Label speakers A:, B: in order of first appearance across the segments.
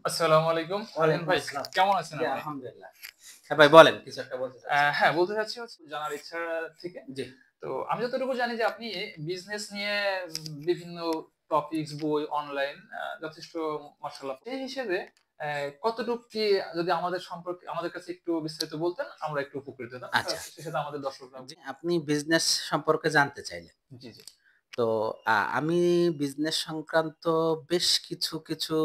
A: আসসালামু আলাইকুম। আরিয়ান
B: ওয়ালাইকুম
A: ভাই
B: আসসালাম।
A: কেমন আছেন
B: জি,
A: আপনি?
B: আলহামদুলিল্লাহ। হ্যাঁ ভাই বলেন, কিছু একটা বলতে চাচ্ছেন।
A: হ্যাঁ, বলতে চাচ্ছি হচ্ছে জানার ইচ্ছা থেকে।
B: জি,
A: তো আমি যতটুকু জানি যে আপনি বিজনেস নিয়ে বিভিন্ন টপিকস, বই, অনলাইন যথেষ্ট মাশাআল্লাহ। সেই হিসেবে কতটুক কি যদি আমাদের কাছে একটু বিস্তারিত বলতেন, আমরা একটু উপকৃত হতাম।
B: আচ্ছা।
A: সেই সাথে আমাদের দর্শকরা
B: জি, আপনি বিজনেস সম্পর্কে জানতে চাইলেন।
A: জি, জি।
B: তো আমি বিজনেস সংক্রান্ত বেশ কিছু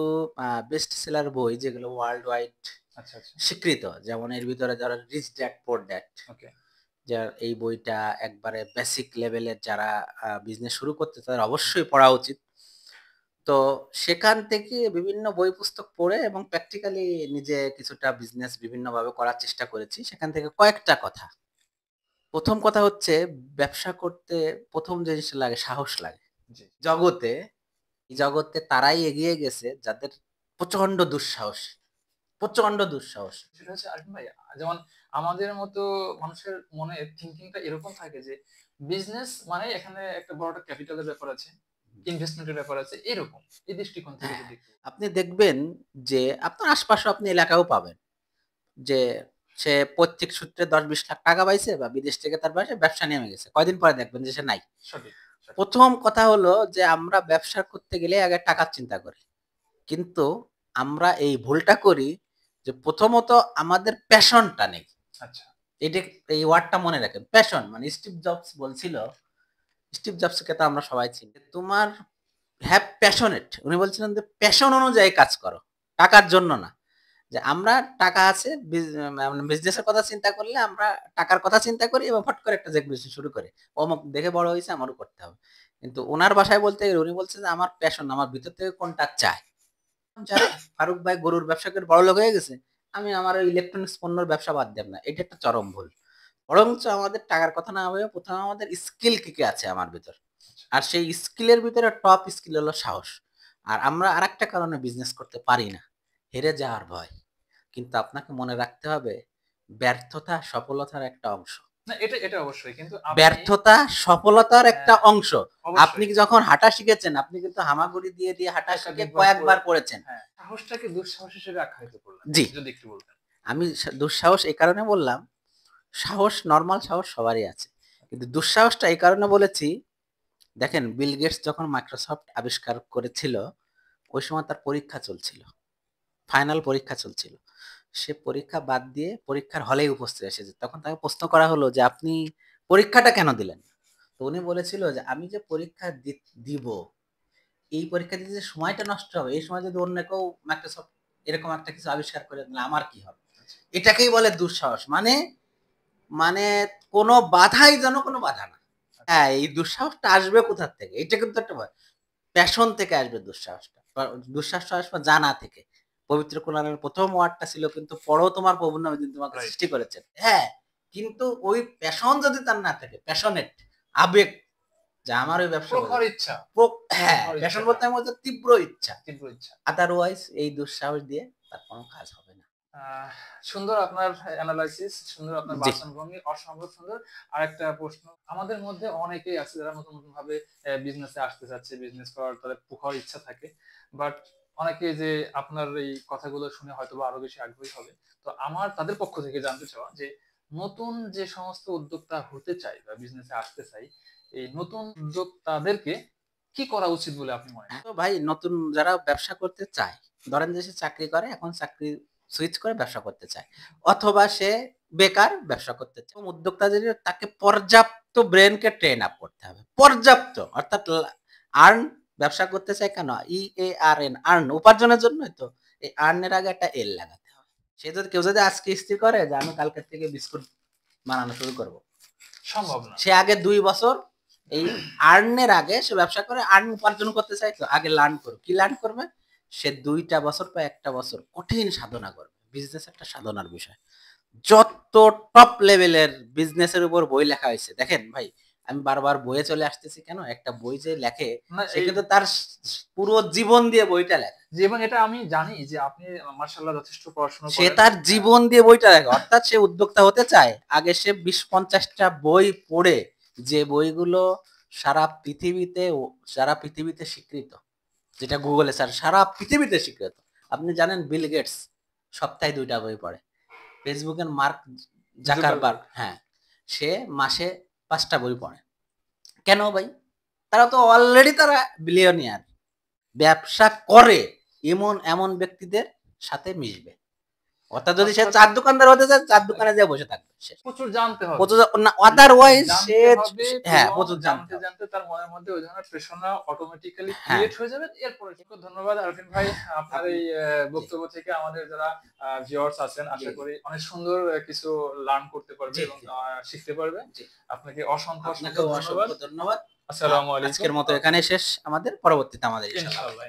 B: বেস্ট সেলার বই যেগুলো ওয়ার্লড ওয়াইড
A: আচ্ছা, আচ্ছা।
B: স্বীকৃত। যেমন এর ভিতরে ধরেন 'রিচ ড্যাড পুয়ার ড্যাড'
A: ওকে।
B: যার এই বইটা একবারে বেসিক লেভেলের যারা বিজনেস শুরু করতে তাদের অবশ্যই পড়া উচিত। তো সেখান থেকে বিভিন্ন বই পুস্তক পড়ে এবং প্র্যাকটিক্যালি নিজে কিছুটা বিজনেস বিভিন্নভাবে করার চেষ্টা করেছি। সেখান থেকে কয়েকটা কথা। ১ম কথা হচ্ছে ব্যবসা করতে ১ম জিনিসটা লাগে সাহস লাগে।
A: জি।
B: জগতে এই জগতে তারাই এগিয়ে গেছে যাদের প্রচন্ড দুঃসাহস, প্রচন্ড দুঃসাহস।
A: সেটা হচ্ছে আরিফ ভাই যেমন আমাদের মতো মানুষের মনে থিংকিংটা এরকম থাকে যে বিজনেস মানে এখানে একটা বড় একটা ক্যাপিটালের ব্যাপার আছে, ইনভেস্টমেন্টের ব্যাপার আছে এরকম। এই দৃষ্টিকোণ থেকে
B: হ্যাঁ,
A: যদি একটু
B: আপনি দেখবেন যে আপনার আশপাশেও আপনি এলাকায়ও পাবেন। যে সে পৈতৃক সূত্রে ১০-২০ লাখ টাকা পাইছে বা বিদেশ থেকে তার ব্যবসা নেমে গেছে। কয়দিন পরে দেখবেন যে সে নাই।
A: সঠিক, সঠিক।
B: ১ম কথা হলো যে আমরা ব্যবসা করতে গেলে আগে টাকার চিন্তা করি। কিন্তু আমরা এই ভুলটা করি যে প্রথমত আমাদের প্যাশনটা নেই।
A: আচ্ছা।
B: এইটা এই ওয়ার্ডটা মনে রাখেন। প্যাশন মানে স্টিভ জবস বলছিল, স্টিভ জবসকে তো আমরা সবাই চিনি। তোমার হ্যাভ প্যাশনেট উনি বলছিলেন যে প্যাশন অনুযায়ী কাজ করো। টাকার জন্য না। যে আমরা টাকা আছে বিজনেসের কথা চিন্তা করলে আমরা টাকার কথা চিন্তা করি এবং ফট করে একটা বিজনেস শুরু করি। অমুক দেখে বড় হইছে আমারও করতে হবে। কিন্তু উনার ভাষায় বলতে গেলে উনি বলছেন যে আমার প্যাশন আমার ভিতর থেকে কোনটা চায়। যারা ফারুক ভাই গরুর ব্যবসা করে বড়লোক হয়ে গেছে, আমি আমার ওই ইলেকট্রনিক্স পণ্যর ব্যবসা বাদ দেব না। এটা একটা চরম ভুল। বরঞ্চ আমাদের টাকার কথা না ভেবে ১ম এ আমাদের স্কিল কি, কি আছে আমার ভিতর।
A: আচ্ছা।
B: আর সেই স্কিলের ভিতরে টপ স্কিল হলো সাহস। আর আমরা আরেকটা কারণে বিজনেস করতে পারি না। হেরে যাওয়ার ভয়। কিন্তু আপনাকে মনে রাখতে হবে ব্যর্থতা সফলতার একটা অংশ।
A: না এটা অবশ্যই। কিন্তু আপনি
B: ব্যর্থতা সফলতার একটা
A: হ্যাঁ,
B: অংশ। আপনি
A: অবশ্যই।
B: কি যখন হাঁটা শিখেছেন, আপনি কিন্তু হামাগুড়ি দিয়ে হাঁটা শিখে
A: একাধিকবার
B: কয়েকবার পড়েছেন।
A: হ্যাঁ, সাহসটাকে দুঃসাহস হিসেবে আখ্যায়িত করলেন।
B: জি।
A: যদি একটু বলতেন।
B: আমি দুঃসাহস এই কারণে বললাম, সাহস নরমাল সাহস সবারই আছে। কিন্তু দুঃসাহসটা এই কারণে বলেছি, দেখেন বিল গেটস যখন মাইক্রোসফট আবিষ্কার করেছিল, ওই সময় তার পরীক্ষা চলছিল। ফাইনাল পরীক্ষা চলছিল। সে পরীক্ষা বাদ দিয়ে পরীক্ষার হলেই উপস্থিত এসেছে। তখন তাকে প্রশ্ন করা হলো যে, "আপনি পরীক্ষাটা কেন দিলেন?" তো উনি বলেছিল যে, "আমি যে পরীক্ষা দিব, এই পরীক্ষা দিতে যে সময়টা নষ্ট হবে, এই সময় যদি অন্য কেউ মাইক্রোসফট এরকম একটা কিছু আবিষ্কার করে তাহলে আমার কি হবে?"
A: আচ্ছা।
B: এটাকেই বলে দুঃসাহস। মানে মানে কোন বাধাই যেন কোন বাধা না।
A: আচ্ছা।
B: হ্যাঁ, এই দুঃসাহসটা আসবে কোথা থেকে? এটা কিন্তু একটা প্যাশন থেকে আসবে দুঃসাহসটা। দুঃসাহসটা আসবে জানা থেকে। পবিত্র কোরআনের ১ম ওয়ার্ডটা ছিল কিন্তু পড়ো তোমার প্রভুর নামে যিনি তোমাকে
A: রাইট।
B: সৃষ্টি করেছেন। হ্যাঁ, কিন্তু ওই প্যাশন যদি তার না থাকে, প্যাশনেট আবেগ যে আমার ওই ব্যবসা করবে।
A: প্রখর ইচ্ছা,
B: প্র হ্যাঁ,
A: প্রখর
B: প্যাশন
A: ইচ্ছাটা,
B: বলতে আমি বলছি তীব্র ইচ্ছা।
A: তীব্র ইচ্ছা।
B: আদারওয়াইজ এই দুঃসাহস দিয়ে তার কোন কাজ হবে না।
A: আহ সুন্দর আপনার এনালাইসিস, সুন্দর আপনার
B: জি,
A: বাচনভঙ্গি, অসম্ভব সুন্দর। আরেকটা প্রশ্ন, আমাদের মধ্যে অনেকেই আছে যারা নতুন ভাবে বিজনেসে আসতে চাচ্ছে, বিজনেস করার তাদের প্রখর ইচ্ছা থাকে। বাট অনেকে যে আপনার এই কথাগুলো শুনে হয়তোবা আরো বেশি আগ্রহী হবে। তো আমার তাদের পক্ষ থেকে জানতে চাওয়া যে নতুন যে সমস্ত উদ্যোক্তা হতে চায় বা বিজনেসে আসতে চায়, এই নতুন উদ্যোক্তাদেরকে কি করা উচিত বলে আপনি মনে
B: হ্যাঁ,
A: করেন?
B: তো ভাই নতুন যারা ব্যবসা করতে চায়, ধরেন যে সে চাকরি করে এখন চাকরি সুইচ করে ব্যবসা করতে চায়। অথবা সে বেকার ব্যবসা করতে চায়। উদ্যোক্তা যদি তাকে পর্যাপ্ত ব্রেইনকে ট্রেন আপ করতে হবে। পর্যাপ্ত অর্থাৎ আর্ন ব্যবসা করতে চায় কেন? EARN আর্ন উপার্জনের জন্যই তো। এই আর্ন এর আগে একটা এল লাগাতে হবে। কেউ যদি আজকে স্থির করে যে আমি কালকের থেকে বিস্কুট বানানো শুরু করব।
A: সম্ভব না।
B: সে আগে ২ বছর এই আর্ন এর আগে সে ব্যবসা করে আর্ন উপার্জন করতে চায় তো আগে লার্ন করুক। কি লার্ন করবে? সে ২ টা বছর বা ১ টা বছর কঠিন সাধনা করবে। বিজনেস একটা সাধনার বিষয়। যত টপ লেভেলের বিজনেসের উপর বই লেখা হইছে। দেখেন ভাই, আমি বারবার বইয়ে চলে আসতেছি কেন? একটা বই যে লেখে
A: না
B: সে
A: এই
B: কিন্তু তার পুরো জীবন দিয়ে বইটা লেখে।
A: জি, এবং এটা আমি জানি যে আপনি মাশাআল্লাহ যথেষ্ট পড়াশোনা
B: সে
A: করেন।
B: তার
A: হ্যাঁ,
B: জীবন দিয়ে বইটা লেখে। অর্থাৎ সে উদ্যোক্তা হতে চায়। আগে সে ২০-৫০ টা বই পড়ে যে বইগুলো সারা পৃথিবীতে সারা পৃথিবীতে স্বীকৃত। যেটা গুগলে সারা পৃথিবীতে স্বীকৃত। আপনি জানেন বিল গেটস সপ্তাহে 2টা বই পড়ে। ফেসবুকের মার্ক জাকারবার্গ, হ্যাঁ, সে মাসে 5টা বই পড়ে। কেন ভাই? তারা তো অলরেডি তারা বিলিয়নিয়ার। ব্যবসা করে এমন ব্যক্তিদের সাথে মিশবে। অর্থাৎ যদি সে চার দোকানদার হতে চায়, চার দোকানে যেয়ে বসে থাকবে।
A: প্রচুর জানতে হবে,
B: প্রচুর না, আদারওয়াইজ সে,
A: জানতে হবে,
B: হ্যাঁ,
A: এবং
B: প্রচুর জানতে
A: জানতে
B: হবে।
A: জানতে তার মনের মধ্যে ওই ধরনের প্রেরণা অটোমেটিক্যালি
B: হ্যাঁ।
A: ক্রিয়েট হয়ে যাবে। এরপরে খুব ধন্যবাদ আরফিন ভাই, আপনার এই বক্তব্য থেকে আমাদের যারা ভিউয়ার্স আছেন আশা করি অনেক সুন্দর কিছু লার্ন করতে পারবে এবং শিখতে পারবে। আপনাকে অসংখ্য
B: আপনাকেও অসংখ্য ধন্যবাদ।
A: আসসালামু আলাইকুম।
B: আজকের মতো এখানে শেষ, আমাদের পরবর্তীতে আমাদের
A: ইনশাআল্লাহ।